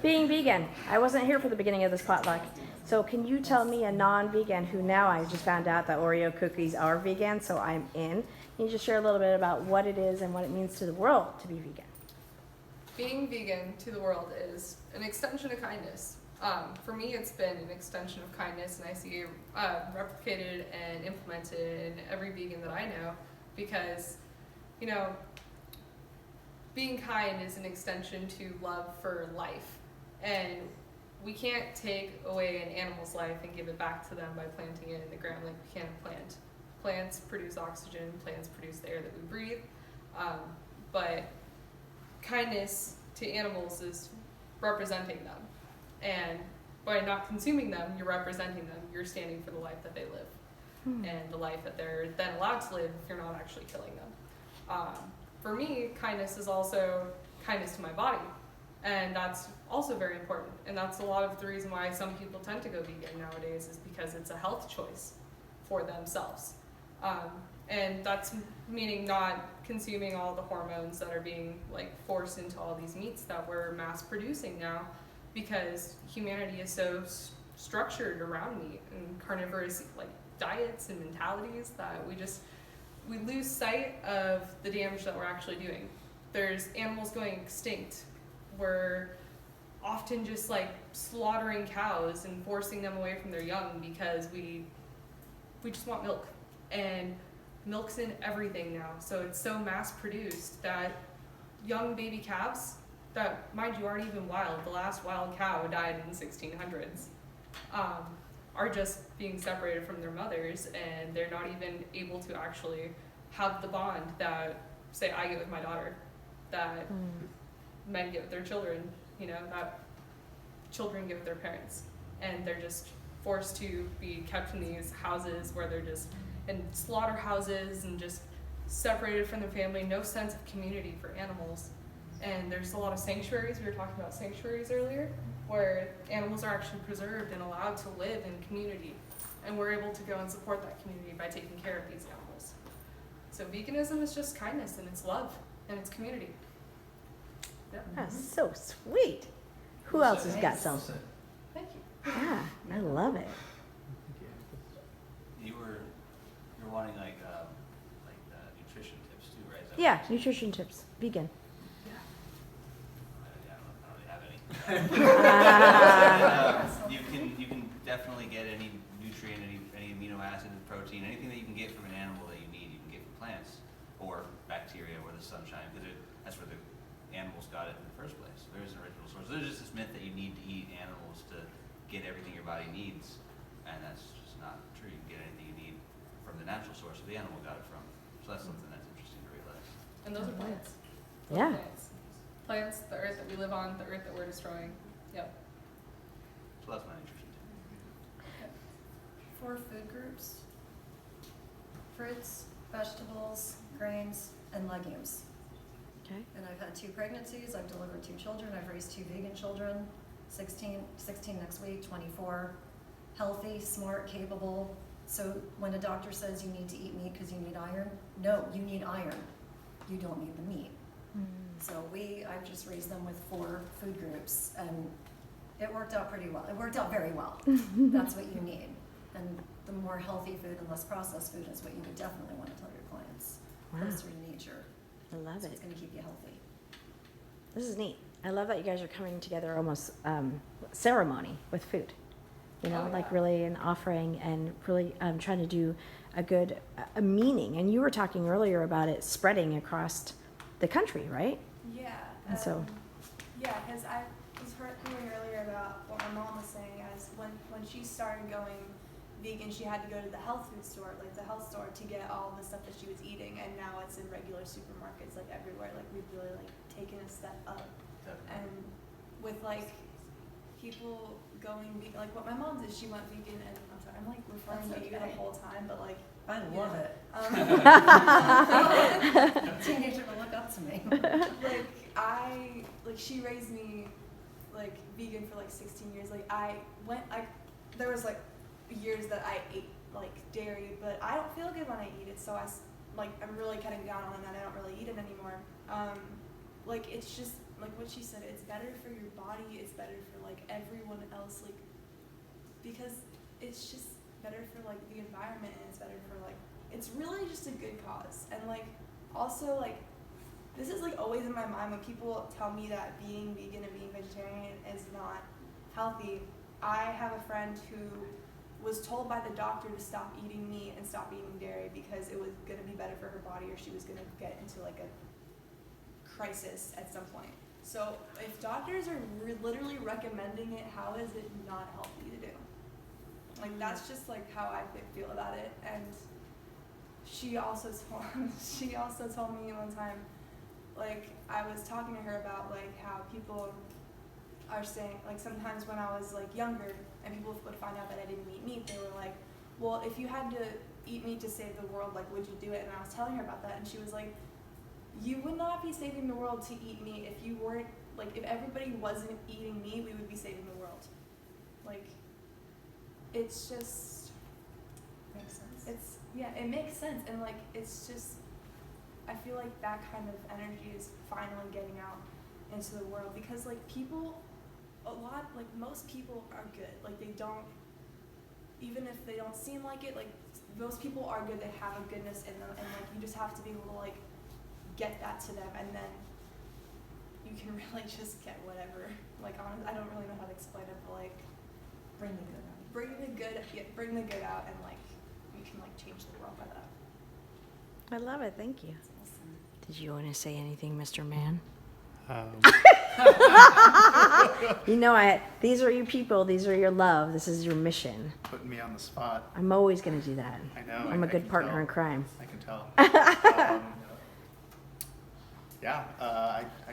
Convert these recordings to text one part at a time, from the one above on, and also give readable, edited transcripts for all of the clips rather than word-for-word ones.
Being vegan, I wasn't here for the beginning of this potluck. So can you tell me, a non-vegan, who now I just found out that Oreo cookies are vegan, so I'm in. Can you just share a little bit about what it is and what it means to the world to be vegan? Being vegan to the world is an extension of kindness. For me, it's been an extension of kindness, and I see it replicated and implemented in every vegan that I know, because, you know, being kind is an extension to love for life. And we can't take away an animal's life and give it back to them by planting it in the ground like we can a plant. Plants produce oxygen, plants produce the air that we breathe, but kindness to animals is representing them. And by not consuming them, you're representing them. You're standing for the life that they live and the life that they're then allowed to live if you're not actually killing them. For me, kindness is also kindness to my body. And that's also very important. And that's a lot of the reason why some people tend to go vegan nowadays, is because it's a health choice for themselves. And that's meaning not consuming all the hormones that are being forced into all these meats that we're mass producing now, because humanity is so structured around meat and carnivorous diets and mentalities that we lose sight of the damage that we're actually doing. There's animals going extinct. We're often just slaughtering cows and forcing them away from their young because we just want milk. And milk's in everything now, so it's so mass produced that young baby calves that, mind you, aren't even wild, the last wild cow died in the 1600s, are just being separated from their mothers, and they're not even able to actually have the bond that, say, I get with my daughter, that men get with their children, that children get with their parents. And they're just forced to be kept in these houses where they're just in slaughterhouses and just separated from their family, no sense of community for animals. And there's a lot of sanctuaries, we were talking about sanctuaries earlier, where animals are actually preserved and allowed to live in community. And we're able to go and support that community by taking care of these animals. So veganism is just kindness, and it's love, and it's community. Yep. That's so sweet. Who else has got some? Thank you. Yeah, I love it. You're wanting nutrition tips too, right? Yeah, nutrition tips, vegan. I don't have any. You can definitely get any nutrient, any amino acid, protein, anything that you can get from an animal that you need, you can get from plants or bacteria or the sunshine, because that's where the animals got it in the first place. There is an original source. There's just this myth that you need to eat animals to get everything your body needs, and that's just not true. You can get anything you need from the natural source the animal got it from. So that's something that's interesting to realize. And those are plants. Yeah. Plants, the earth that we live on, the earth that we're destroying. Yep. So that's my nutrition tip. 4 food groups: fruits, vegetables, grains, and legumes. Okay. And I've had 2 pregnancies, I've delivered 2 children, I've raised 2 vegan children, 16 next week, 24. Healthy, smart, capable. So when a doctor says you need to eat meat because you need iron, no, you need iron. You don't need the meat. So I've just raised them with 4 food groups, and it worked out pretty well. It worked out very well. That's what you need. And the more healthy food and less processed food is what you would definitely want to tell your clients. Wow. Closer to nature. I love So it. it's going to keep you healthy. This is neat. I love that you guys are coming together almost ceremony with food. Really an offering, and really trying to do a meaning. And you were talking earlier about it spreading across the country, right? Yeah. And so. Yeah, because I was hearing earlier about what my mom was saying, as when she started going vegan, she had to go to the health food store, the health store, to get all the stuff that she was eating, and now it's in regular supermarkets, everywhere. We've really taken a step up. And with people going vegan, what my mom did, she went vegan, and I'm sorry, I'm referring to you the whole time, but I love it. Teenager will look up to me. She raised me vegan for 16 years. There was years that I ate dairy, but I don't feel good when I eat it, so I'm really cutting down on that. I don't really eat it anymore. It's just like what she said, it's better for your body, it's better for like everyone else, like, because it's just better for like the environment, and it's better for like, it's really just a good cause. And like, also like, this is like always in my mind when people tell me that being vegan and being vegetarian is not healthy. I have a friend who was told by the doctor to stop eating meat and stop eating dairy because it was going to be better for her body, or she was going to get into like a crisis at some point. So if doctors are literally recommending it, how is it not healthy to do? Like, that's just like how I feel about it. And she also told me one time, like, I was talking to her about like how people are saying, like, sometimes when I was like younger and people would find out that I didn't eat meat, they were like, well, if you had to eat meat to save the world, like, would you do it? And I was telling her about that, and she was like, you would not be saving the world to eat meat if you weren't, like, if everybody wasn't eating meat, we would be saving the world. Like, it's just, Makes sense. it's, yeah, it makes sense. And like, it's just, I feel like that kind of energy is finally getting out into the world, because like people, like most people are good. Like, they don't, even if they don't seem like it, like most people are good, they have a goodness in them, and like you just have to be able to like get that to them, and then you can really just get whatever. Like, honestly, I don't really know how to explain it, but like, Bring the good out. bring the good out, and like you can like change the world by that. I love it. Thank you. That's awesome. Did you want to say anything, Mr. Man? You know, these are your people. These are your love. This is your mission. Putting me on the spot. I'm always going to do that. I know. I'm a I good can partner tell. in crime. I can tell. I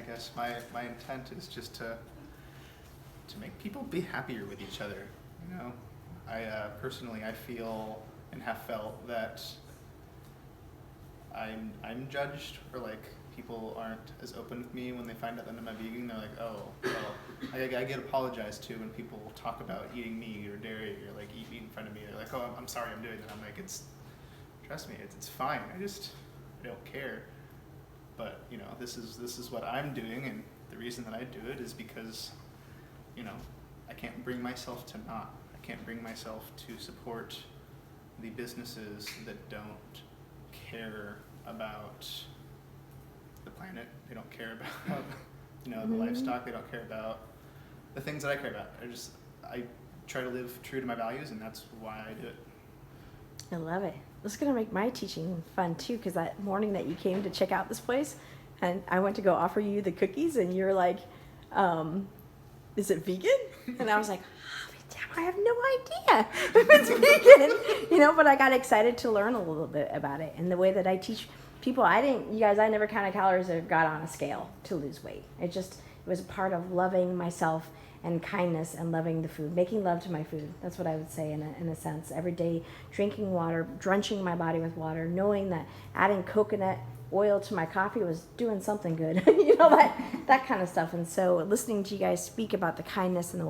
guess my intent is just to make people be happier with each other. You know, I personally I feel and have felt that I'm judged, or like people aren't as open with me when they find out that I'm a vegan. They're like, oh, well, I get apologized to when people talk about eating meat or dairy, or like eat meat in front of me. They're like, oh, I'm sorry, I'm doing that. I'm like, trust me, it's fine. I don't care. But you know, this is what I'm doing, and the reason that I do it is because, you know, I can't bring myself to not. I can't bring myself to support the businesses that don't care about the planet. They don't care about, you know, the livestock. They don't care about the things that I care about. I try to live true to my values, and that's why I do it. I love it. It's going to make my teaching fun too, because that morning that you came to check out this place, and I went to go offer you the cookies, and you're like, is it vegan? And I was like, I have no idea if it's vegan, you know, but I got excited to learn a little bit about it. And the way that I teach people, I never counted calories or got on a scale to lose weight. It was a part of loving myself and kindness and loving the food, making love to my food. That's what I would say in a sense. Every day, drinking water, drenching my body with water, knowing that adding coconut oil to my coffee was doing something good, you know, that kind of stuff. And so listening to you guys speak about the kindness and the